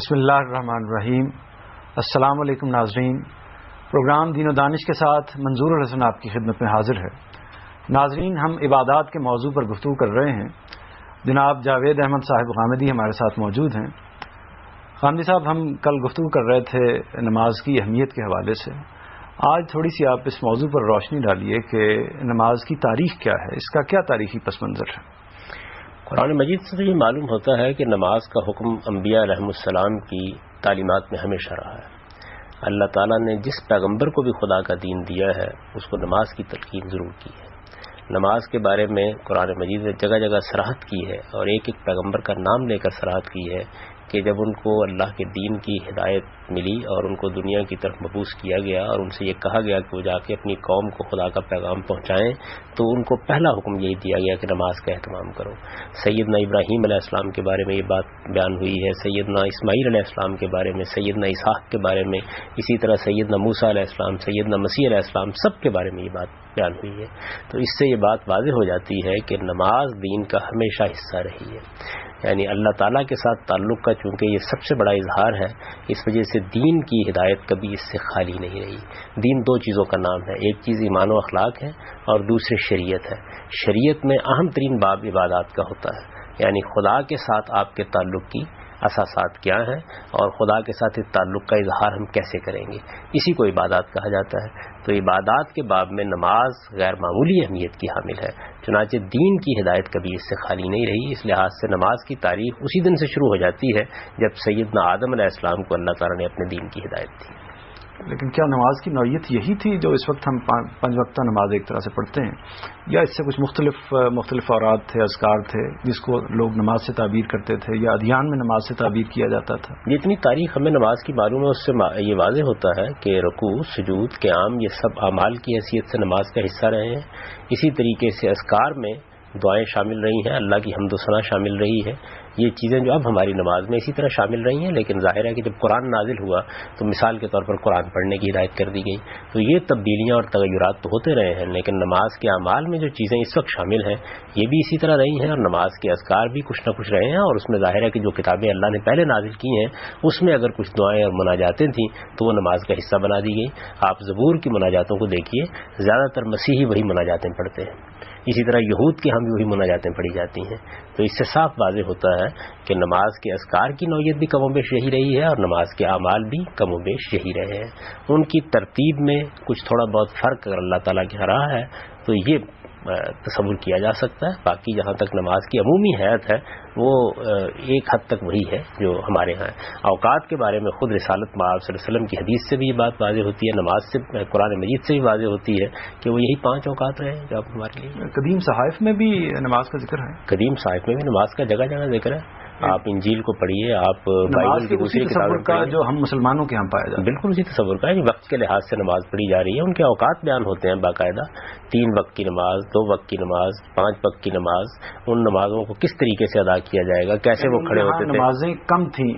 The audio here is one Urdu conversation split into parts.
بسم اللہ الرحمن الرحیم۔ السلام علیکم ناظرین، پروگرام دین و دانش کے ساتھ منظور الحسن آپ کی خدمت میں حاضر ہے۔ ناظرین، ہم عبادات کے موضوع پر گفتگو کر رہے ہیں۔ جناب جاوید احمد صاحب غامدی ہمارے ساتھ موجود ہیں۔ غامدی صاحب، ہم کل گفتگو کر رہے تھے نماز کی اہمیت کے حوالے سے۔ آج تھوڑی سی آپ اس موضوع پر روشنی ڈالیے کہ نماز کی تاریخ کیا ہے، اس کا کیا تاریخی پس منظر ہے؟ قرآن مجید سے تو یہ معلوم ہوتا ہے کہ نماز کا حکم انبیاء علیہ السلام کی تعلیمات میں ہمیشہ رہا ہے۔ اللہ تعالیٰ نے جس پیغمبر کو بھی خدا کا دین دیا ہے اس کو نماز کی تلقین ضرور کی ہے۔ نماز کے بارے میں قرآن مجید نے جگہ جگہ صراحت کی ہے اور ایک ایک پیغمبر کا نام لے کر صراحت کی ہے کہ جب ان کو اللہ کے دین کی ہدایت ملی اور ان کو دنیا کی طرف مبعوث کیا گیا اور ان سے یہ کہا گیا کہ وہ جا کے اپنی قوم کو خدا کا پیغام پہنچائیں، تو ان کو پہلا حکم یہی دیا گیا کہ نماز کا اہتمام کرو۔ سیدنا ابراہیم علیہ السلام کے بارے میں یہ بات بیان ہوئی ہے، سیدنا اسماعیل علیہ السلام کے بارے میں، سیدنا اسحاق کے بارے میں، اسی طرح سیدنا موسیٰ علیہ السلام، سیدنا مسیح علیہ السلام، سب کے بارے میں یہ بات بیان ہوئی ہے۔ تو اس سے یہ بات واضح ہو جاتی ہے کہ نماز دین کا ہمیشہ حصہ رہی ہے، یعنی اللہ تعالیٰ کے ساتھ تعلق کا چونکہ یہ سب سے بڑا اظہار ہے، اس وجہ سے دین کی ہدایت کبھی اس سے خالی نہیں رہی۔ دین دو چیزوں کا نام ہے، ایک چیز ایمان و اخلاق ہے اور دوسری شریعت ہے۔ شریعت میں اہم ترین باب عبادات کا ہوتا ہے، یعنی خدا کے ساتھ آپ کے تعلق کی اساسات کیا ہیں اور خدا کے ساتھ اس تعلق کا اظہار ہم کیسے کریں گے، اسی کو عبادات کہا جاتا ہے۔ تو عبادات کے باب میں نماز غیر معمولی اہمیت کی حامل ہے، چنانچہ دین کی ہدایت کبھی اس سے خالی نہیں رہی۔ اس لحاظ سے نماز کی تاریخ اسی دن سے شروع ہو جاتی ہے جب سیدنا آدم علیہ السلام کو اللہ تعالیٰ نے اپنے دین کی ہدایت دی۔ لیکن کیا نماز کی نوعیت یہی تھی جو اس وقت ہم 5 وقتہ نماز ایک طرح سے پڑھتے ہیں، یا اس سے کچھ مختلف اوراد تھے، اذکار تھے جس کو لوگ نماز سے تعبیر کرتے تھے، یا ادھیان میں نماز سے تعبیر کیا جاتا تھا؟ جتنی تاریخ ہمیں نماز کی معلوم ہے اس سے یہ واضح ہوتا ہے کہ رکوع، سجود، قیام یہ سب اعمال کی حیثیت سے نماز کا حصہ رہے ہیں۔ اسی طریقے سے اذکار میں دعائیں شامل رہی ہیں، اللہ کی حمد و ثنا شامل رہی ہے، یہ چیزیں جو اب ہماری نماز میں اسی طرح شامل رہی ہیں۔ لیکن ظاہر ہے کہ جب قرآن نازل ہوا تو مثال کے طور پر قرآن پڑھنے کی ہدایت کر دی گئی، تو یہ تبدیلیاں اور تغیرات تو ہوتے رہے ہیں، لیکن نماز کے اعمال میں جو چیزیں اس وقت شامل ہیں یہ بھی اسی طرح رہی ہیں، اور نماز کے اذکار بھی کچھ نہ کچھ رہے ہیں۔ اور اس میں ظاہر ہے کہ جو کتابیں اللہ نے پہلے نازل کی ہیں اس میں اگر کچھ دعائیں اور مناجاتیں تھیں تو وہ نماز کا حصہ بنا دی گئی۔ آپ زبور کی مناجاتوں کو دیکھیے، زیادہ تر مسیحی وہی مناجاتیں پڑھتے ہیں، اسی طرح یہود کے ہم بھی وہی مناجاتیں پڑھی جاتی ہیں۔ تو اس سے صاف واضح ہوتا ہے کہ نماز کے اذکار کی نوعیت بھی کم و بیش یہی رہی ہے اور نماز کے اعمال بھی کم و بیش یہی رہے ہیں۔ ان کی ترتیب میں کچھ تھوڑا بہت فرق اگر اللہ تعالیٰ کے رہا ہے تو یہ تصور کیا جا سکتا ہے، باقی جہاں تک نماز کی عمومی حیت ہے وہ ایک حد تک وہی ہے جو ہمارے ہاں ہے۔ اوقات کے بارے میں خود رسالت مآب صلی اللہ علیہ وسلم کی حدیث سے بھی یہ بات واضح ہوتی ہے، نماز سے قرآن مجید سے بھی واضح ہوتی ہے کہ وہ یہی 5 اوقات رہے جو اب ہمارے لیے۔ قدیم صحائف میں بھی نماز کا ذکر ہے؟ قدیم صحائف میں بھی نماز کا جگہ جگہ ذکر ہے، آپ انجیل کو پڑھیے، آپ بائبل کی دوسری کتابیں کا جو ہم مسلمانوں کے ہم پایا جاتا ہے، بالکل اسی تصور کا ہے۔ وقت کے لحاظ سے نماز پڑھی جا رہی ہے، ان کے اوقات بیان ہوتے ہیں باقاعدہ، 3 وقت کی نماز، 2 وقت کی نماز، 5 وقت کی نماز، ان نمازوں کو کس طریقے سے ادا کیا جائے گا، کیسے وہ کھڑے ہوتے تھے۔ نمازیں کم تھیں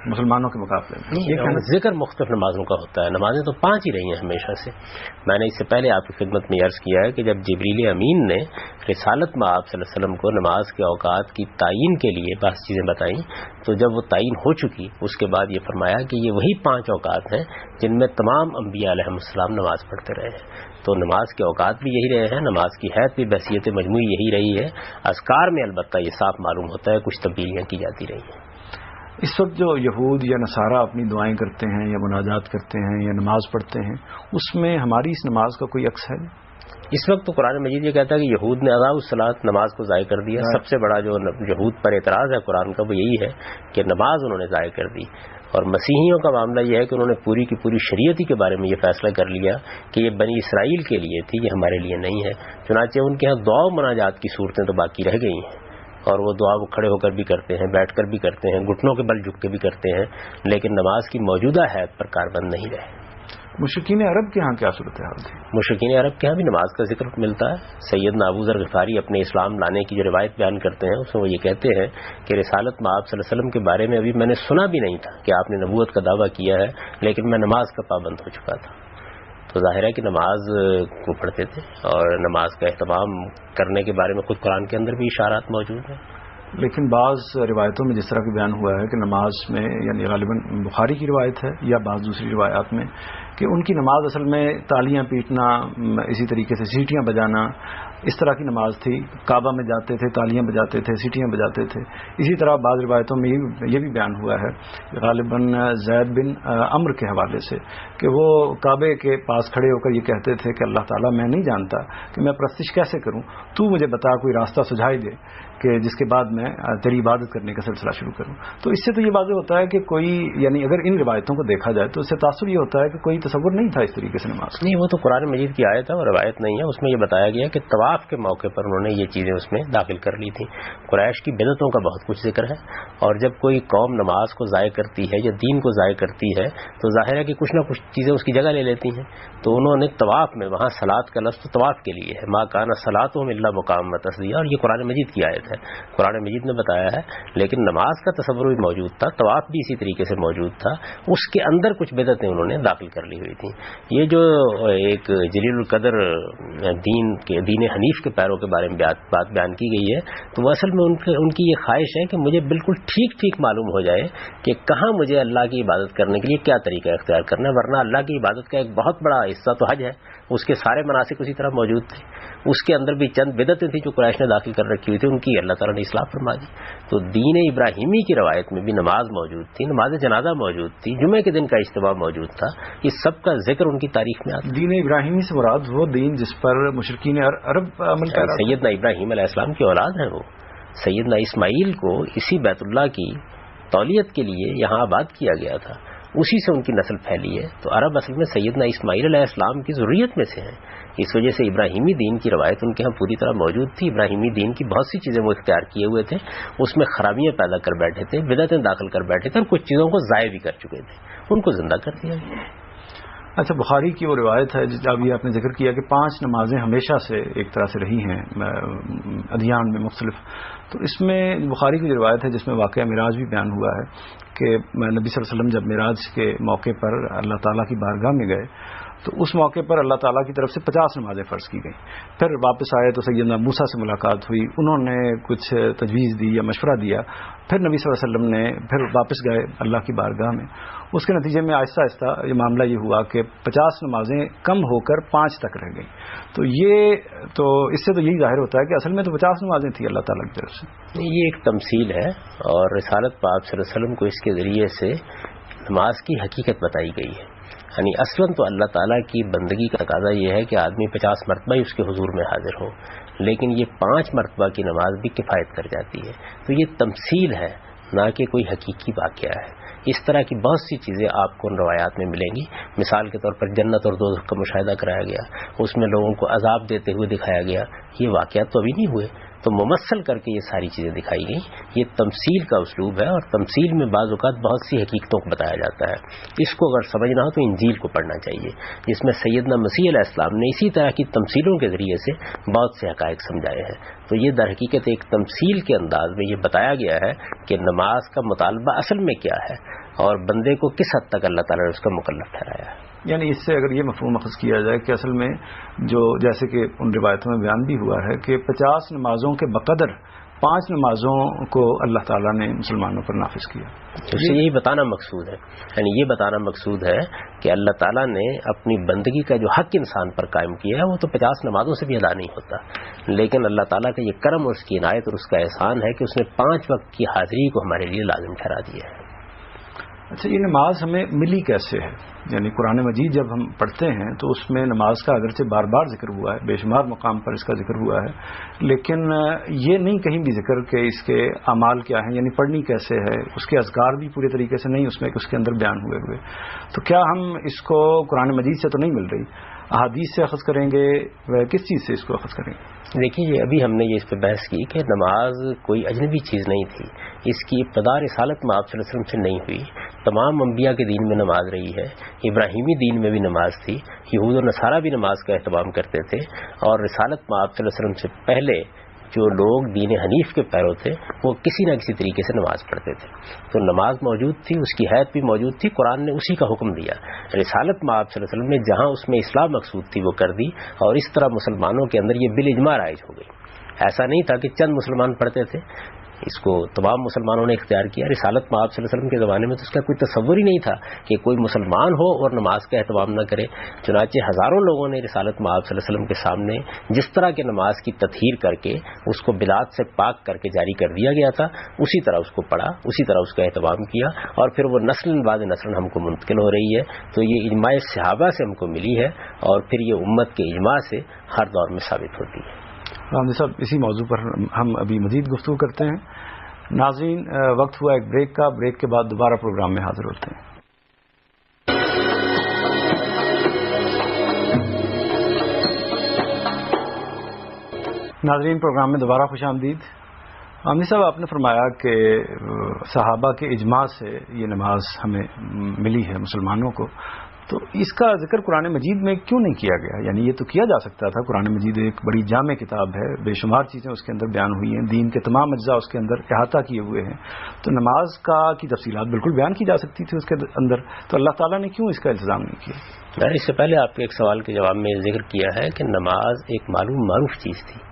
مسلمانوں کے مقابلے میں، ذکر مختلف نمازوں کا ہوتا ہے، نمازیں تو 5 ہی رہی ہیں ہمیشہ سے۔ میں نے اس سے پہلے آپ کی خدمت میں عرض کیا ہے کہ جب جبریل امین نے رسالت مآب صلی اللہ علیہ وسلم کو نماز کے اوقات کی تعین کے لیے بعض چیزیں بتائیں، تو جب وہ تعین ہو چکی اس کے بعد یہ فرمایا کہ یہ وہی 5 اوقات ہیں جن میں تمام انبیاء علیہ السلام نماز پڑھتے رہے ہیں۔ تو نماز کے اوقات بھی یہی رہے ہیں، نماز کی حیثیت بھی بحیثیت مجموعی یہی رہی ہے۔ اذکار میں البتہ یہ صاف معلوم ہوتا ہے کچھ تبدیلیاں کی جاتی رہی ہیں۔ اس وقت جو یہود یا نصارہ اپنی دعائیں کرتے ہیں یا مناجات کرتے ہیں یا نماز پڑھتے ہیں، اس میں ہماری اس نماز کا کوئی عکس ہے؟ اس وقت تو قرآن مجید یہ کہتا ہے کہ یہود نے اضاء الصلاۃ، نماز کو ضائع کر دیا۔ سب سے بڑا جو یہود پر اعتراض ہے قرآن کا وہ یہی ہے کہ نماز انہوں نے ضائع کر دی، اور مسیحیوں کا معاملہ یہ ہے کہ انہوں نے پوری کی پوری شریعت ہی کے بارے میں یہ فیصلہ کر لیا کہ یہ بنی اسرائیل کے لیے تھی، یہ ہمارے لیے نہیں ہے۔ چنانچہ ان کے ہاں دعا و مناجات کی صورتیں تو باقی رہ گئی ہیں، اور وہ دعا وہ کھڑے ہو کر بھی کرتے ہیں، بیٹھ کر بھی کرتے ہیں، گھٹنوں کے بل جھک کے بھی کرتے ہیں، لیکن نماز کی موجودہ حیت پر کاربند نہیں رہے۔ مشرکین عرب کے ہاں کیا صورتحال تھی؟ مشرکین عرب کے ہاں بھی نماز کا ذکر ملتا ہے۔ سیدنا ابو ذر غفاری اپنے اسلام لانے کی جو روایت بیان کرتے ہیں اس میں وہ یہ کہتے ہیں کہ رسالت مآب صلی اللہ علیہ وسلم کے بارے میں ابھی میں نے سنا بھی نہیں تھا کہ آپ نے نبوت کا دعویٰ کیا ہے، لیکن میں نماز کا پابند ہو چکا تھا۔ تو ظاہر ہے کہ نماز کو پڑھتے تھے، اور نماز کا اہتمام کرنے کے بارے میں خود قرآن کے اندر بھی اشارات موجود ہیں۔ لیکن بعض روایتوں میں جس طرح کا بیان ہوا ہے کہ نماز میں یعنی غالباً بخاری کی روایت ہے یا بعض دوسری روایات میں کہ ان کی نماز اصل میں تالیاں پیٹنا، اسی طریقے سے سیٹیاں بجانا، اس طرح کی نماز تھی. کعبہ میں جاتے تھے، تالیاں بجاتے تھے، سیٹیاں بجاتے تھے. اسی طرح بعض روایتوں میں یہ بھی بیان ہوا ہے غالباً زید بن عمرو کے حوالے سے کہ وہ کعبے کے پاس کھڑے ہو کر یہ کہتے تھے کہ اللہ تعالیٰ میں نہیں جانتا کہ میں پرستش کیسے کروں، تو مجھے بتا، کوئی راستہ سجھائی دے کہ جس کے بعد میں تیری عبادت کرنے کا سلسلہ شروع کروں. تو اس سے تو یہ واضح ہوتا ہے کہ کوئی یعنی اگر ان روایتوں کو دیکھا جائے تو اس سے تاثر یہ ہوتا ہے کہ کوئی تصور نہیں تھا اس طریقے سے نماز. نہیں، وہ تو قرآن مجید کی آیت ہے اور روایت نہیں ہے. اس میں یہ بتایا گیا کہ طواف کے موقع پر انہوں نے یہ چیزیں اس میں داخل کر لی تھیں. قریش کی بدعتوں کا بہت کچھ ذکر ہے، اور جب کوئی قوم نماز کو ضائع کرتی ہے یا دین کو ضائع کرتی ہے تو ظاہر ہے کہ کچھ نہ کچھ چیزیں اس کی جگہ لے لیتی ہیں. تو انہوں نے طواف میں، وہاں صلاۃ کا لفظ طواف کے لیے ہے، ما کان صلاتهم الا مقام تصدیہ، اور یہ قرآن مجید کی آیت ہے، قرآن مجید نے بتایا ہے. لیکن نماز کا تصور بھی موجود تھا، طواف بھی اسی طریقے سے موجود تھا. اس کے اندر کچھ بدعتیں انہوں نے داخل کر لی ہوئی تھیں. یہ جو ایک جلیل القدر دین حنیف کے پیروں کے بارے میں بات بیان کی گئی ہے، تو وہ اصل میں ان کی یہ خواہش ہے کہ مجھے بالکل ٹھیک معلوم ہو جائے کہ کہاں مجھے اللہ کی عبادت کرنے کے لیے کیا طریقہ اختیار کرنا ہے. ورنہ اللہ کی عبادت کا ایک بہت بڑا حصہ تو حج ہے، اس کے سارے مناسک اسی طرح موجود تھے. اس کے اندر بھی چند بدعتیں تھیں جو قریش نے داخل کر رکھی ہوئی تھی، ان کی اللہ تعالیٰ نے اصلاح فرما دی. تو دین ابراہیمی کی روایت میں بھی نماز موجود تھی، نماز جنازہ موجود تھی، جمعے کے دن کا اجتماع موجود تھا. اس سب کا ذکر ان کی تاریخ میں آتا ہے. دین ابراہیمی سے مراد وہ دین جس پر مشرکین عرب عمل کر رہے. سیدنا ابراہیم علیہ السلام کی اولاد ہیں وہ. سیدنا اسماعیل کو اسی بیت اللہ کی تولیت کے لیے یہاں آباد کیا گیا تھا، اسی سے ان کی نسل پھیلی ہے. تو عرب اصل میں سیدنا اسماعیل علیہ السلام کی ذریت میں سے ہیں. اس وجہ سے ابراہیمی دین کی روایت ان کے ہاں پوری طرح موجود تھی. ابراہیمی دین کی بہت سی چیزیں وہ اختیار کیے ہوئے تھے، اس میں خرابیاں پیدا کر بیٹھے تھے، بدعتیں داخل کر بیٹھے تھے، اور کچھ چیزوں کو ضائع بھی کر چکے تھے، ان کو زندہ کر دیا گیا. اچھا، بخاری کی وہ روایت ہے ابھی آپ نے ذکر کیا کہ 5 نمازیں ہمیشہ سے ایک طرح سے رہی ہیں ادیان میں مختلف. تو اس میں بخاری کی روایت ہے جس میں واقعہ معراج بھی بیان ہوا ہے کہ نبی صلی اللہ علیہ وسلم جب معراج کے موقع پر اللہ تعالیٰ کی بارگاہ میں گئے تو اس موقع پر اللہ تعالیٰ کی طرف سے 50 نمازیں فرض کی گئیں. پھر واپس آئے تو سیدنا موسیٰ سے ملاقات ہوئی، انہوں نے کچھ تجویز دی یا مشورہ دیا. پھر نبی صلی اللہ علیہ وسلم نے پھر واپس گئے اللہ کی بارگاہ میں. اس کے نتیجے میں آہستہ آہستہ یہ معاملہ یہ ہوا کہ 50 نمازیں کم ہو کر 5 تک رہ گئیں. تو اس سے تو یہی ظاہر ہوتا ہے کہ اصل میں تو 50 نمازیں تھیں اللہ تعالیٰ کی طرف سے. یہ ایک تمثیل ہے، اور رسالت پاک صلی اللہ علیہ وسلم کو اس کے ذریعے سے نماز کی حقیقت بتائی گئی ہے. یعنی اصلاً تو اللہ تعالیٰ کی بندگی کا تقاضا یہ ہے کہ آدمی 50 مرتبہ ہی اس کے حضور میں حاضر ہو، لیکن یہ 5 مرتبہ کی نماز بھی کفایت کر جاتی ہے. تو یہ تمثیل ہے، نہ کہ کوئی حقیقی واقعہ ہے. اس طرح کی بہت سی چیزیں آپ کو ان روایات میں ملیں گی. مثال کے طور پر جنت اور دوزخ کا مشاہدہ کرایا گیا، اس میں لوگوں کو عذاب دیتے ہوئے دکھایا گیا. یہ واقعات تو ابھی نہیں ہوئے، تو ممثل کر کے یہ ساری چیزیں دکھائی گئیں. یہ تمثیل کا اسلوب ہے، اور تمثیل میں بعض اوقات بہت سی حقیقتوں کو بتایا جاتا ہے. اس کو اگر سمجھنا ہو تو انجیل کو پڑھنا چاہیے، جس میں سیدنا مسیح علیہ السلام نے اسی طرح کی تمثیلوں کے ذریعے سے بہت سے حقائق سمجھائے ہیں. تو یہ در حقیقت ایک تمثیل کے انداز میں یہ بتایا گیا ہے کہ نماز کا مطالبہ اصل میں کیا ہے، اور بندے کو کس حد تک اللہ تعالیٰ نے اس کا مکلف ٹھہرایا ہے. یعنی اس سے اگر یہ مفہوم اخذ کیا جائے کہ اصل میں جو جیسے کہ ان روایتوں میں بیان بھی ہوا ہے کہ 50 نمازوں کے بقدر 5 نمازوں کو اللہ تعالیٰ نے مسلمانوں پر نافذ کیا. اس سے یہی بتانا مقصود ہے، یعنی یہ بتانا مقصود ہے کہ اللہ تعالیٰ نے اپنی بندگی کا جو حق انسان پر قائم کیا ہے وہ تو 50 نمازوں سے بھی ادا نہیں ہوتا، لیکن اللہ تعالیٰ کا یہ کرم اور اس کی عنایت اور اس کا احسان ہے کہ اس نے 5 وقت کی حاضری کو ہمارے لیے لازم ٹھہرا دیا ہے. اچھا، یہ نماز ہمیں ملی کیسے ہے؟ یعنی قرآن مجید جب ہم پڑھتے ہیں تو اس میں نماز کا اگرچہ بار بار ذکر ہوا ہے، بے شمار مقام پر اس کا ذکر ہوا ہے، لیکن یہ نہیں کہیں بھی ذکر کہ اس کے اعمال کیا ہیں، یعنی پڑھنی کیسے ہے. اس کے اذکار بھی پورے طریقے سے نہیں اس میں اس کے اندر بیان ہوئے. تو کیا ہم اس کو قرآن مجید سے تو نہیں مل رہی، احادیث سے اخذ کریں گے، کس چیز سے اس کو اخذ کریں گے؟ دیکھیے، ابھی ہم نے یہ اس پہ بحث کی کہ نماز کوئی اجنبی چیز نہیں تھی. اس کی ابتدا رسالت میں آپ صلی اللہ علیہ وسلم سے نہیں ہوئی. تمام انبیاء کے دین میں نماز رہی ہے. ابراہیمی دین میں بھی نماز تھی، یہود و نصارہ بھی نماز کا اہتمام کرتے تھے، اور رسالت میں آپ صلی اللہ علیہ وسلم سے پہلے جو لوگ دین حنیف کے پیرو تھے وہ کسی نہ کسی طریقے سے نماز پڑھتے تھے. تو نماز موجود تھی، اس کی حیت بھی موجود تھی، قرآن نے اسی کا حکم دیا. رسالت میں آپ صلی اللہ علیہ وسلم نے جہاں اس میں اصلاح مقصود تھی وہ کر دی، اور اس طرح مسلمانوں کے اندر یہ بالاجماع رائج ہو گئی. ایسا نہیں تھا کہ چند مسلمان پڑھتے تھے. اس کو تمام مسلمانوں نے اختیار کیا. رسالت میں آپ صلی اللہ علیہ وسلم کے زمانے میں تو اس کا کوئی تصور ہی نہیں تھا کہ کوئی مسلمان ہو اور نماز کا اہتمام نہ کرے. چنانچہ ہزاروں لوگوں نے رسالت میں آپ صلی اللہ علیہ وسلم کے سامنے جس طرح کے نماز کی تطہیر کر کے اس کو بدعت سے پاک کر کے جاری کر دیا گیا تھا, اسی طرح اس کو پڑھا, اسی طرح اس کا اہتمام کیا, اور پھر وہ نسل بعد نسل ہم کو منتقل ہو رہی ہے. تو یہ اجماع صحابہ سے ہم کو ملی ہے اور پھر یہ امت کے اجماع سے ہر دور میں ثابت ہوتی ہے. صاحب اسی موضوع پر ہم ابھی مزید گفتگو کرتے ہیں. ناظرین وقت ہوا ایک بریک کا, بریک کے بعد دوبارہ پروگرام میں حاضر ہوتے ہیں. ناظرین پروگرام میں دوبارہ خوش آمدید. عامر صاحب آپ نے فرمایا کہ صحابہ کے اجماع سے یہ نماز ہمیں ملی ہے مسلمانوں کو, تو اس کا ذکر قرآن مجید میں کیوں نہیں کیا گیا؟ یعنی یہ تو کیا جا سکتا تھا. قرآن مجید ایک بڑی جامع کتاب ہے, بے شمار چیزیں اس کے اندر بیان ہوئی ہیں, دین کے تمام اجزاء اس کے اندر احاطہ کیے ہوئے ہیں, تو نماز کی تفصیلات بالکل بیان کی جا سکتی تھی اس کے اندر, تو اللہ تعالیٰ نے کیوں اس کا التزام نہیں کیا؟ میں نے اس سے پہلے آپ کے ایک سوال کے جواب میں ذکر کیا ہے کہ نماز ایک معروف چیز تھی.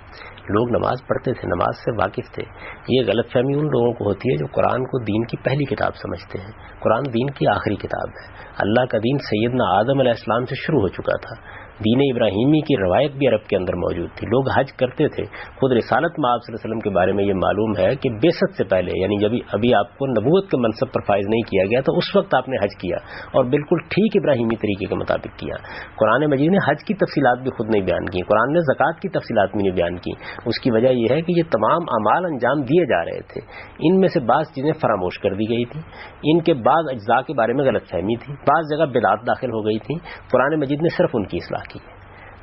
لوگ نماز پڑھتے تھے, نماز سے واقف تھے. یہ غلط فہمی ان لوگوں کو ہوتی ہے جو قرآن کو دین کی پہلی کتاب سمجھتے ہیں. قرآن دین کی آخری کتاب ہے. اللہ کا دین سیدنا آدم علیہ السلام سے شروع ہو چکا تھا. دین ابراہیمی کی روایت بھی عرب کے اندر موجود تھی. لوگ حج کرتے تھے. خود رسالت میں آپ صلی اللہ علیہ وسلم کے بارے میں یہ معلوم ہے کہ بعثت سے پہلے, یعنی جب ابھی آپ کو نبوت کے منصب پر فائز نہیں کیا گیا, تو اس وقت آپ نے حج کیا اور بالکل ٹھیک ابراہیمی طریقے کے مطابق کیا. قرآن مجید نے حج کی تفصیلات بھی خود نہیں بیان کی, قرآن نے زکوٰۃ کی تفصیلات بھی نہیں بیان کی. اس کی وجہ یہ ہے کہ یہ تمام اعمال انجام دیے جا رہے تھے. ان میں سے بعض چیزیں فراموش کر دی گئی تھیں, ان کے بعض اجزاء کے بارے میں غلط فہمی تھی, بعض جگہ بدعت داخل ہو گئی تھی. قرآن مجید نے صرف ان کی اصلاح کی ہے.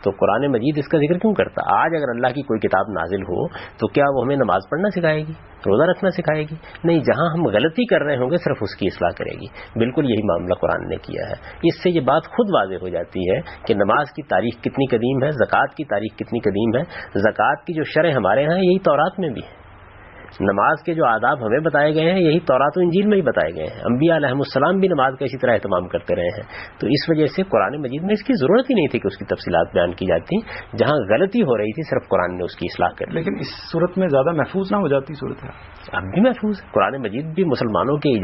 تو قرآن مجید اس کا ذکر کیوں کرتا؟ آج اگر اللہ کی کوئی کتاب نازل ہو تو کیا وہ ہمیں نماز پڑھنا سکھائے گی, روزہ رکھنا سکھائے گی؟ نہیں. جہاں ہم غلطی کر رہے ہوں گے صرف اس کی اصلاح کرے گی. بالکل یہی معاملہ قرآن نے کیا ہے. اس سے یہ بات خود واضح ہو جاتی ہے کہ نماز کی تاریخ کتنی قدیم ہے, زکوٰۃ کی تاریخ کتنی قدیم ہے. زکوٰۃ کی جو شرح ہمارے ہاں یہی تورات میں بھی ہے. نماز کے جو آداب ہمیں بتائے گئے ہیں یہی تورات و انجیل میں ہی بتائے گئے ہیں. انبیاء علیہم السلام بھی نماز کا اسی طرح اہتمام کرتے رہے ہیں. تو اس وجہ سے قرآن مجید میں اس کی ضرورت ہی نہیں تھی کہ اس کی تفصیلات بیان کی جاتی. جہاں غلطی ہو رہی تھی صرف قرآن نے اس کی اصلاح کر. لیکن اس صورت میں زیادہ محفوظ نہ ہو جاتی صورت ہے؟ اب بھی محفوظ ہے. قرآن مجید بھی مسلمانوں کے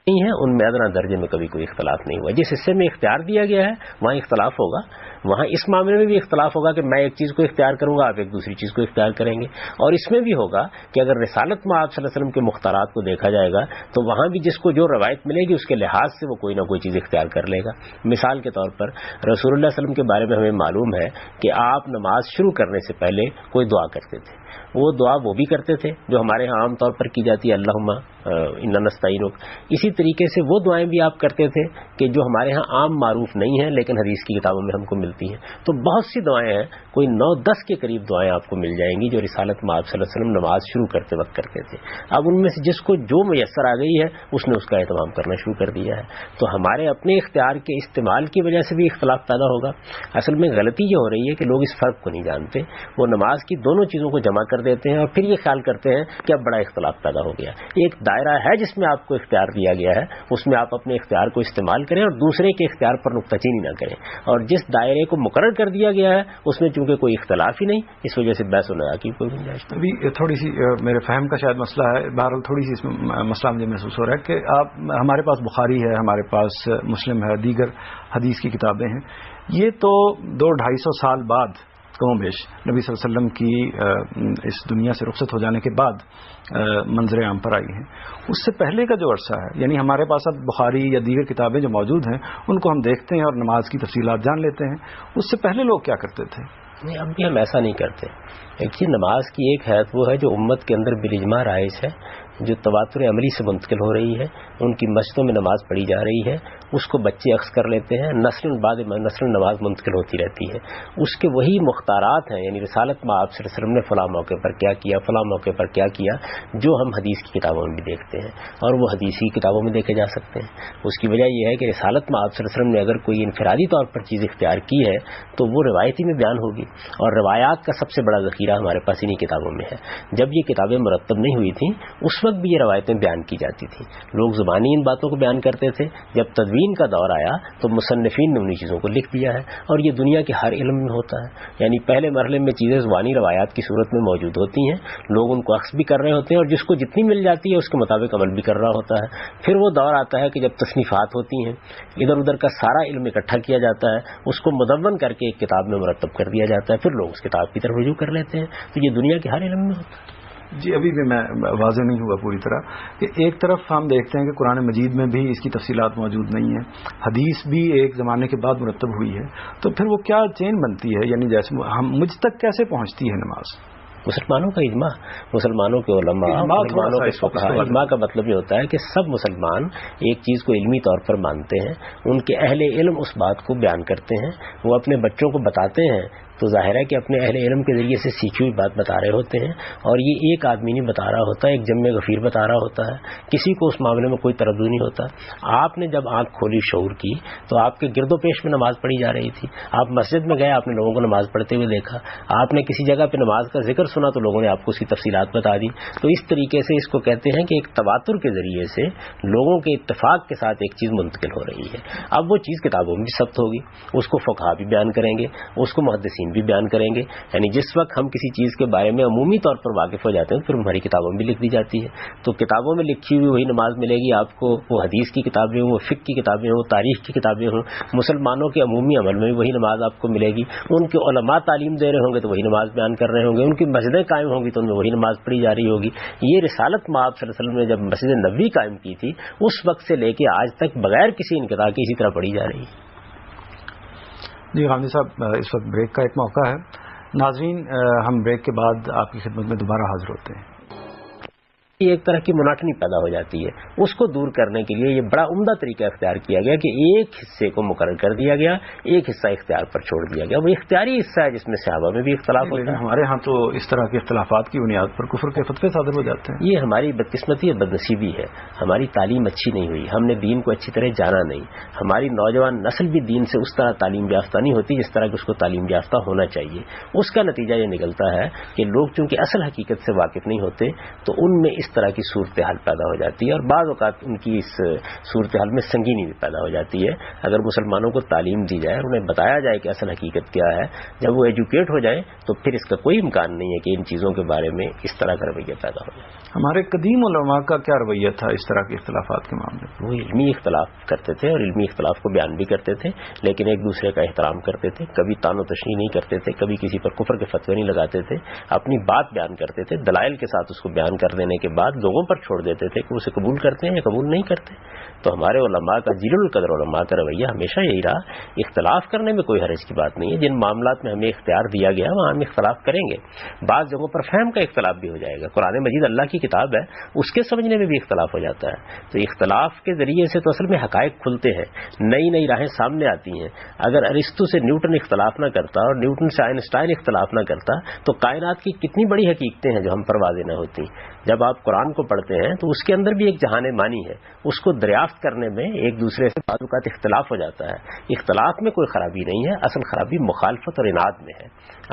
ہیں, ان میں ادنا درجے میں کبھی کوئی اختلاف نہیں ہوا. جس حصے میں اختیار دیا گیا ہے وہاں اختلاف ہوگا, وہاں اس معاملے میں بھی اختلاف ہوگا کہ میں ایک چیز کو اختیار کروں گا, آپ ایک دوسری چیز کو اختیار کریں گے. اور اس میں بھی ہوگا کہ اگر رسالت میں آپ صلی اللہ علیہ وسلم کے مختارات کو دیکھا جائے گا تو وہاں بھی جس کو جو روایت ملے گی اس کے لحاظ سے وہ کوئی نہ کوئی چیز اختیار کر لے گا. مثال کے طور پر رسول اللہ صلی اللہ علیہ وسلم کے بارے میں ہمیں معلوم ہے کہ آپ نماز شروع کرنے سے پہلے کوئی دعا کرتے تھے. وہ دعا وہ بھی کرتے تھے جو ہمارے ہاں عام طور پر کی جاتی ہے, اللہم انا نستعینک. اسی طریقے سے وہ دعائیں بھی آپ کرتے تھے کہ جو ہمارے ہاں عام معروف نہیں ہیں لیکن حدیث کی کتابوں میں ہم کو ملتی ہیں. تو بہت سی دعائیں ہیں, کوئی 9-10 کے قریب دعائیں آپ کو مل جائیں گی جو رسالت میں آپ صلی اللہ علیہ وسلم نماز شروع کرتے وقت کرتے تھے. اب ان میں سے جس کو جو میسر آ گئی ہے اس نے اس کا اہتمام کرنا شروع کر دیا ہے. تو ہمارے اپنے اختیار کے استعمال کی وجہ سے بھی اختلاف پیدا ہوگا. اصل میں غلطی یہ ہو رہی ہے کہ لوگ اس فرق کو نہیں جانتے. وہ نماز کی دونوں چیزوں کو جمع کر دیتے ہیں اور پھر یہ خیال کرتے ہیں کہ اب بڑا اختلاف پیدا ہو گیا. ایک دائرہ ہے جس میں آپ کو اختیار دیا گیا ہے, اس میں آپ اپنے اختیار کو استعمال کریں اور دوسرے کے اختیار پر نکتہ چینی نہ کریں. اور جس دائرے کو مقرر کر دیا گیا ہے اس میں چونکہ کوئی اختلاف ہی نہیں, اس وجہ سے بحث و نزاع کی کوئی گنجائش نہیں. ابھی تھوڑی سی میرے فہم کا شاید مسئلہ ہے, بہرحال تھوڑی سی اس میں مسئلہ مجھے محسوس ہو رہا ہے کہ ہمارے پاس بخاری ہے, ہمارے پاس مسلم ہے, دیگر حدیث کی کتابیں ہیں. یہ تو 200-250 سال بعد کم بیش نبی صلی اللہ علیہ وسلم کی اس دنیا سے رخصت ہو جانے کے بعد منظر عام پر آئی ہیں. اس سے پہلے کا جو عرصہ ہے, یعنی ہمارے پاس اب بخاری یا دیگر کتابیں جو موجود ہیں ان کو ہم دیکھتے ہیں اور نماز کی تفصیلات جان لیتے ہیں. اس سے پہلے لوگ کیا کرتے تھے؟ نہیں, اب بھی ہم ایسا نہیں کرتے. ایک نماز کی ایک حیث وہ ہے جو امت کے اندر بالاجماع رائج ہے, جو تواتر عملی سے منتقل ہو رہی ہے, ان کی مسجدوں میں نماز پڑھی جا رہی ہے, اس کو بچے اخذ کر لیتے ہیں, نسل بعد نسل نماز منتقل ہوتی رہتی ہے. اس کے وہی مختارات ہیں, یعنی رسالت میں آپ صلی اللہ علیہ وسلم نے فلاں موقع پر کیا کیا, فلاں موقع پر کیا کیا, جو ہم حدیث کی کتابوں میں بھی دیکھتے ہیں اور وہ حدیثی کتابوں میں دیکھے جا سکتے ہیں. اس کی وجہ یہ ہے کہ رسالت میں آپ صلی اللہ علیہ وسلم نے اگر کوئی انفرادی طور پر چیز اختیار کی ہے تو وہ روایتی میں بیان ہوگی, اور روایات کا سب سے بڑا ذخیرہ ذخیرہ ہمارے پاس انہیں کتابوں میں ہے. جب یہ کتابیں مرتب نہیں ہوئی تھیں اس وقت بھی یہ روایتیں بیان کی جاتی تھیں. لوگ زبانی ان باتوں کو بیان کرتے تھے. جب تدوین کا دور آیا تو مصنفین نے انہیں چیزوں کو لکھ دیا ہے اور یہ دنیا کے ہر علم میں ہوتا ہے. یعنی پہلے مرحلے میں چیزیں زبانی روایات کی صورت میں موجود ہوتی ہیں, لوگ ان کو اخذ بھی کر رہے ہوتے ہیں اور جس کو جتنی مل جاتی ہے اس کے مطابق عمل بھی کر رہا ہوتا ہے. پھر وہ دور آتا ہے کہ جب تصنیفات ہوتی ہیں, ادھر ادھر کا سارا علم اکٹھا کیا جاتا ہے, اس کو مدون کر کے ایک کتاب میں مرتب کر دیا جاتا ہے, پھر لوگ اس کتاب کی طرف رجوع کر لیتے ہیں. تو یہ دنیا کے ہر علم میں ہوتا ہے. جی ابھی بھی میں واضح نہیں ہوا پوری طرح کہ ایک طرف ہم دیکھتے ہیں کہ قرآن مجید میں بھی اس کی تفصیلات موجود نہیں ہیں, حدیث بھی ایک زمانے کے بعد مرتب ہوئی ہے, تو پھر وہ کیا چین بنتی ہے, یعنی جیسے ہم مجھ تک کیسے پہنچتی ہے نماز؟ مسلمانوں کا اجماع, مسلمانوں کے علماء, مسلمانوں کے فقہاء. اجماع کا مطلب یہ ہوتا ہے کہ سب مسلمان ایک چیز کو علمی طور پر مانتے ہیں, ان کے اہل علم اس بات کو بیان کرتے ہیں, وہ اپنے بچوں کو بتاتے ہیں, تو ظاہر ہے کہ اپنے اہل علم کے ذریعے سے سیکھی ہوئی بات بتا رہے ہوتے ہیں. اور یہ ایک آدمی نہیں بتا رہا ہوتا ہے, ایک جمع غفیر بتا رہا ہوتا ہے, کسی کو اس معاملے میں کوئی تردد نہیں ہوتا. آپ نے جب آنکھ کھولی شعور کی تو آپ کے گرد و پیش میں نماز پڑھی جا رہی تھی. آپ مسجد میں گئے, آپ نے لوگوں کو نماز پڑھتے ہوئے دیکھا, آپ نے کسی جگہ پہ نماز کا ذکر سنا تو لوگوں نے آپ کو اس کی تفصیلات بتا دی. تو اس طریقے سے اس کو کہتے ہیں کہ ایک تواتر کے ذریعے سے لوگوں کے اتفاق کے ساتھ ایک چیز منتقل ہو رہی ہے. اب وہ چیز کتابوں میں بھی ثبت ہوگی, اس کو فقہاء بھی بیان کریں گے, اس کو محدثین بھی بیان کریں گے. یعنی جس وقت ہم کسی چیز کے بارے میں عمومی طور پر واقف ہو جاتے ہیں پھر ہماری کتابوں میں بھی لکھ دی جاتی ہے. تو کتابوں میں لکھی ہوئی وہی نماز ملے گی آپ کو, وہ حدیث کی کتابیں ہوں, وہ فقہ کی کتابیں ہوں, تاریخ کی کتابیں ہوں. مسلمانوں کے عمومی عمل میں بھی وہی نماز آپ کو ملے گی. ان کے علماء تعلیم دے رہے ہوں گے تو وہی نماز بیان کر رہے ہوں گے, ان کی مسجدیں قائم ہوں گی تو ان میں وہی نماز پڑھی جا رہی ہوگی. یہ رسالت مآب صلی اللہ علیہ وسلم نے جب مسجد نبوی قائم کی تھی اس وقت سے لے کے آج تک بغیر کسی انقطاع کے اسی طرح پڑھی جا رہی ہے. جی غامدی صاحب, اس وقت بریک کا ایک موقع ہے. ناظرین, ہم بریک کے بعد آپ کی خدمت میں دوبارہ حاضر ہوتے ہیں. ایک طرح کی مناٹنی پیدا ہو جاتی ہے, اس کو دور کرنے کے لیے یہ بڑا عمدہ طریقہ اختیار کیا گیا کہ ایک حصے کو مقرر کر دیا گیا, ایک حصہ اختیار پر چھوڑ دیا گیا. وہ اختیاری حصہ ہے جس میں صحابہ میں بھی اختلاف ہوتا ہے. ہمارے ہاں تو اس طرح کے اختلافات کی بنیاد پر کفر کے فتوے صادر ہو جاتے ہیں. یہ ہماری بدقسمتی اور بدنصیبی ہے. ہماری تعلیم اچھی نہیں ہوئی, ہم نے دین کو اچھی طرح جانا نہیں. ہماری نوجوان نسل بھی دین سے اس طرح تعلیم یافتہ نہیں ہوتی جس طرح کہ اس کو تعلیم یافتہ ہونا چاہیے. اس کا نتیجہ یہ نکلتا ہے کہ لوگ چونکہ اصل حقیقت سے واقف نہیں ہوتے تو ان میں اس طرح کی صورتحال پیدا ہو جاتی ہے, اور بعض اوقات ان کی اس صورتحال میں سنگینی بھی پیدا ہو جاتی ہے. اگر مسلمانوں کو تعلیم دی جائے, انہیں بتایا جائے کہ اصل حقیقت کیا ہے, جب وہ ایجوکیٹ ہو جائے تو پھر اس کا کوئی امکان نہیں ہے کہ ان چیزوں کے بارے میں اس طرح کا رویہ پیدا ہو جائے. ہمارے قدیم علماء کا کیا رویہ تھا اس طرح کے اختلافات کے معاملے میں؟ وہ علمی اختلاف کرتے تھے اور علمی اختلاف کو بیان بھی کرتے تھے, لیکن ایک دوسرے کا احترام کرتے تھے, کبھی تان و تشنیع نہیں کرتے تھے, کبھی کسی پر کفر کے فتوے نہیں لگاتے تھے, اپنی بات بیان کرتے تھے, دلائل کے ساتھ اس کو بیان کر دینے کے بعد لوگوں پر چھوڑ دیتے تھے کہ اسے قبول کرتے ہیں یا قبول نہیں کرتے. تو ہمارے علماء کا جلیل القدر علماء کا رویہ ہمیشہ یہی رہا. اختلاف کرنے میں کوئی حرج کی بات نہیں ہے, جن معاملات میں ہمیں اختیار دیا گیا وہاں ہم اختلاف کریں گے. بعض جگہوں پر فہم کا اختلاف بھی ہو جائے گا. قرآن مجید اللہ کی کتاب ہے, اس کے سمجھنے میں بھی اختلاف ہو جاتا ہے. تو اختلاف کے ذریعے سے تو اصل میں حقائق کھلتے ہیں, نئی نئی راہیں سامنے آتی ہیں. اگر ارسطو سے نیوٹن اختلاف نہ کرتا اور نیوٹن سے آئنسٹائن اختلاف نہ کرتا تو کائنات کی کتنی بڑی حقیقتیں ہیں جو ہم پر واضح نہ ہوتی. جب آپ قرآن کو پڑھتے ہیں تو اس کے اندر بھی ایک جہان مانی ہے, اس کو دریافت کرنے میں ایک دوسرے سے بعض اوقات اختلاف ہو جاتا ہے. اختلاف میں کوئی خرابی نہیں ہے, اصل خرابی مخالفت اور اناد میں ہے.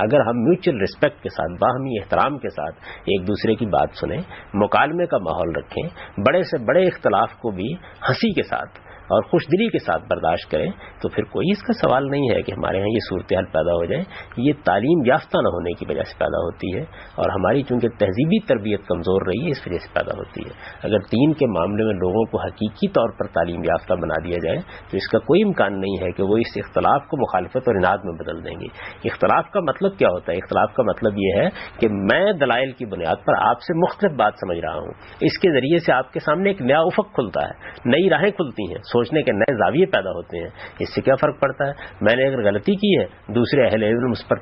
اگر ہم میوچل رسپیکٹ کے ساتھ, باہمی احترام کے ساتھ ایک دوسرے کی بات سنیں, مکالمے کا ماحول رکھیں, بڑے سے بڑے اختلاف کو بھی ہنسی کے ساتھ اور خوش دلی کے ساتھ برداشت کریں تو پھر کوئی اس کا سوال نہیں ہے کہ ہمارے ہاں یہ صورتحال پیدا ہو جائے. یہ تعلیم یافتہ نہ ہونے کی وجہ سے پیدا ہوتی ہے اور ہماری چونکہ تہذیبی تربیت کمزور رہی ہے اس وجہ سے پیدا ہوتی ہے. اگر دین کے معاملے میں لوگوں کو حقیقی طور پر تعلیم یافتہ بنا دیا جائے تو اس کا کوئی امکان نہیں ہے کہ وہ اس اختلاف کو مخالفت اور اناد میں بدل دیں گے. اختلاف کا مطلب کیا ہوتا ہے؟ اختلاف کا مطلب یہ ہے کہ میں دلائل کی بنیاد پر آپ سے مختلف بات سمجھ رہا ہوں, اس کے ذریعے سے آپ کے سامنے ایک نیا افق کھلتا ہے, نئی راہیں کھلتی ہیں, سوچنے کے نئے زاویے پیدا ہوتے ہیں. اس سے کیا فرق پڑتا ہے؟ میں نے اگر غلطی کی ہے دوسرے اہل علم اس پر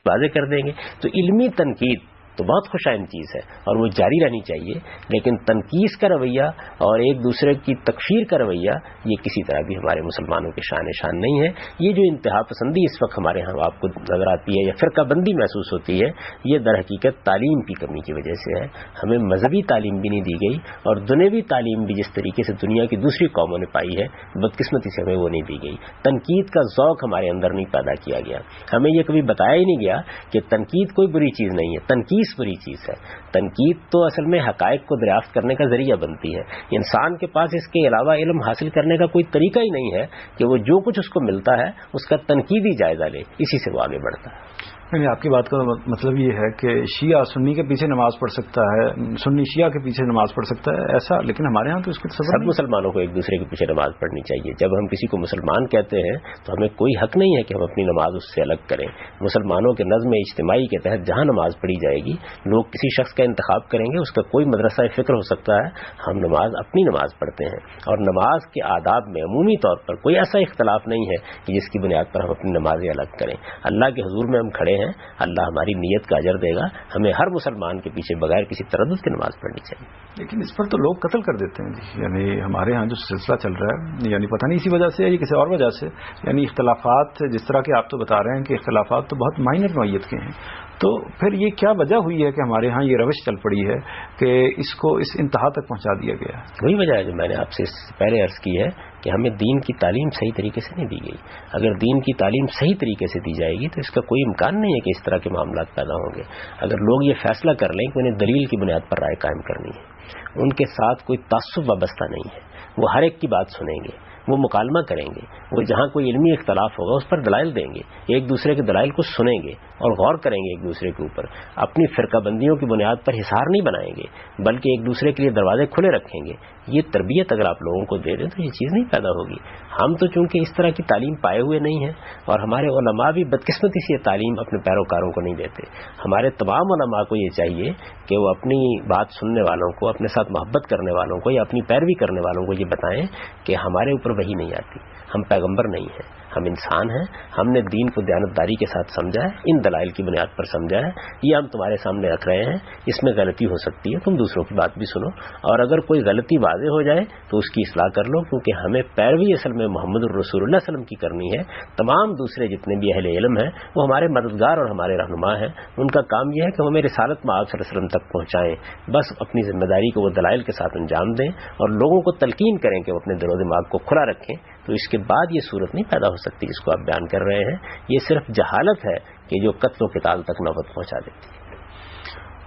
واضح کر دیں گے. تو علمی تنقید تو بہت خوش آئند چیز ہے اور وہ جاری رہنی چاہیے، لیکن تنقید کا رویہ اور ایک دوسرے کی تکفیر کا رویہ یہ کسی طرح بھی ہمارے مسلمانوں کے شان نہیں ہے۔ یہ جو انتہا پسندی اس وقت ہمارے ہاں آپ کو نظر آتی ہے یا فرقہ بندی محسوس ہوتی ہے، یہ در حقیقت تعلیم کی کمی کی وجہ سے ہے۔ ہمیں مذہبی تعلیم بھی نہیں دی گئی اور دنیوی تعلیم بھی جس طریقے سے دنیا کی دوسری قوموں نے پائی ہے بدقسمتی سے ہمیں وہ نہیں دی گئی۔ تنقید کا ذوق ہمارے اندر نہیں پیدا کیا گیا، ہمیں یہ کبھی بتایا ہی نہیں گیا کہ تنقید کوئی بری چیز نہیں ہے، تنقید بری چیز ہے۔ تنقید تو اصل میں حقائق کو دریافت کرنے کا ذریعہ بنتی ہے۔ انسان کے پاس اس کے علاوہ علم حاصل کرنے کا کوئی طریقہ ہی نہیں ہے کہ وہ جو کچھ اس کو ملتا ہے اس کا تنقیدی جائزہ لے، اسی سے وہ آگے بڑھتا ہے۔ یعنی آپ کی بات کا مطلب یہ ہے کہ شیعہ سنی کے پیچھے نماز پڑھ سکتا ہے، سنی شیعہ کے پیچھے نماز پڑھ سکتا ہے ایسا، لیکن ہمارے ہاں تو اس کو سب مسلمانوں کو ایک دوسرے کے پیچھے نماز پڑھنی چاہیے۔ جب ہم کسی کو مسلمان کہتے ہیں تو ہمیں کوئی حق نہیں ہے کہ ہم اپنی نماز اس سے الگ کریں۔ مسلمانوں کے نظم اجتماعی کے تحت جہاں نماز پڑھی جائے گی، لوگ کسی شخص کا انتخاب کریں گے، اس کا کوئی مدرسہ فکر ہو سکتا ہے، ہم نماز اپنی نماز پڑھتے ہیں اور نماز کے آداب میں عمومی طور پر کوئی ایسا اختلاف نہیں ہے کہ جس کی بنیاد پر ہم اپنی نمازیں الگ کریں۔ اللہ کے حضور میں ہم کھڑے ہیں، اللہ ہماری نیت کا اجر دے گا۔ ہمیں ہر مسلمان کے پیچھے بغیر کسی تردد کی نماز پڑھنی چاہیے۔ لیکن اس پر تو لوگ قتل کر دیتے ہیں جی، یعنی ہمارے ہاں جو سلسلہ چل رہا ہے، یعنی پتہ نہیں اسی وجہ سے یا کسی اور وجہ سے، یعنی اختلافات جس طرح کے آپ تو بتا رہے ہیں کہ اختلافات تو بہت مائنر نوعیت کے ہیں، تو پھر یہ کیا وجہ ہوئی ہے کہ ہمارے ہاں یہ روش چل پڑی ہے کہ اس کو اس انتہا تک پہنچا دیا گیا؟ وہی وجہ ہے جو میں نے آپ سے اس سے پہلے عرض کی ہے کہ ہمیں دین کی تعلیم صحیح طریقے سے نہیں دی گئی۔ اگر دین کی تعلیم صحیح طریقے سے دی جائے گی تو اس کا کوئی امکان نہیں ہے کہ اس طرح کے معاملات پیدا ہوں گے۔ اگر لوگ یہ فیصلہ کر لیں کہ انہیں دلیل کی بنیاد پر رائے قائم کرنی ہے، ان کے ساتھ کوئی تعصب وابستہ نہیں ہے، وہ ہر ایک کی بات سنیں گے، وہ مکالمہ کریں گے، وہ جہاں کوئی علمی اختلاف ہوگا اس پر دلائل دیں گے، ایک دوسرے کے دلائل کو سنیں گے اور غور کریں گے ایک دوسرے کے اوپر، اپنی فرقہ بندیوں کی بنیاد پر حصار نہیں بنائیں گے بلکہ ایک دوسرے کے لیے دروازے کھلے رکھیں گے۔ یہ تربیت اگر آپ لوگوں کو دے دیں تو یہ چیز نہیں پیدا ہوگی۔ ہم تو چونکہ اس طرح کی تعلیم پائے ہوئے نہیں ہیں اور ہمارے علماء بھی بدقسمتی سے یہ تعلیم اپنے پیروکاروں کو نہیں دیتے۔ ہمارے تمام علماء کو یہ چاہیے کہ وہ اپنی بات سننے والوں کو، اپنے ساتھ محبت کرنے والوں کو یا اپنی پیروی کرنے والوں کو یہ بتائیں کہ ہمارے اوپر وحی نہیں آتی، ہم پیغمبر نہیں ہیں، ہم انسان ہیں، ہم نے دین کو دیانتداری کے ساتھ سمجھا ہے، ان دلائل کی بنیاد پر سمجھا ہے، یہ ہم تمہارے سامنے رکھ رہے ہیں، اس میں غلطی ہو سکتی ہے، تم دوسروں کی بات بھی سنو اور اگر کوئی غلطی واضح ہو جائے تو اس کی اصلاح کر لو، کیونکہ ہمیں پیروی اصل میں محمد الرسول اللہ صلی اللہ علیہ وسلم کی کرنی ہے۔ تمام دوسرے جتنے بھی اہل علم ہیں وہ ہمارے مددگار اور ہمارے رہنما ہیں، ان کا کام یہ ہے کہ ہمیں رسالت میں آپ صلی اللہ علیہ وسلم تک پہنچائیں، بس اپنی ذمہ داری کو وہ دلائل کے ساتھ انجام دیں اور لوگوں کو تلقین کریں کہ وہ اپنے دل و دماغ کو کھلا رکھیں، تو اس کے بعد یہ صورت نہیں پیدا ہو سکتی جس کو آپ بیان کر رہے ہیں۔ یہ صرف جہالت ہے کہ جو قتل و قتال تک نوبت پہنچا دیتی ہے۔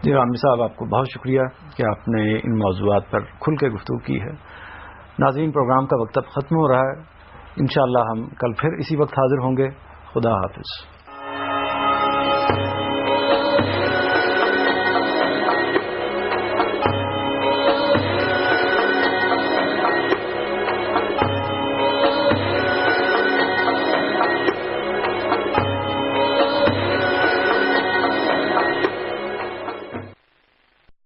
جی عامر صاحب، آپ کو بہت شکریہ کہ آپ نے ان موضوعات پر کھل کے گفتگو کی ہے۔ ناظرین، پروگرام کا وقت اب ختم ہو رہا ہے، انشاءاللہ ہم کل پھر اسی وقت حاضر ہوں گے۔ خدا حافظ۔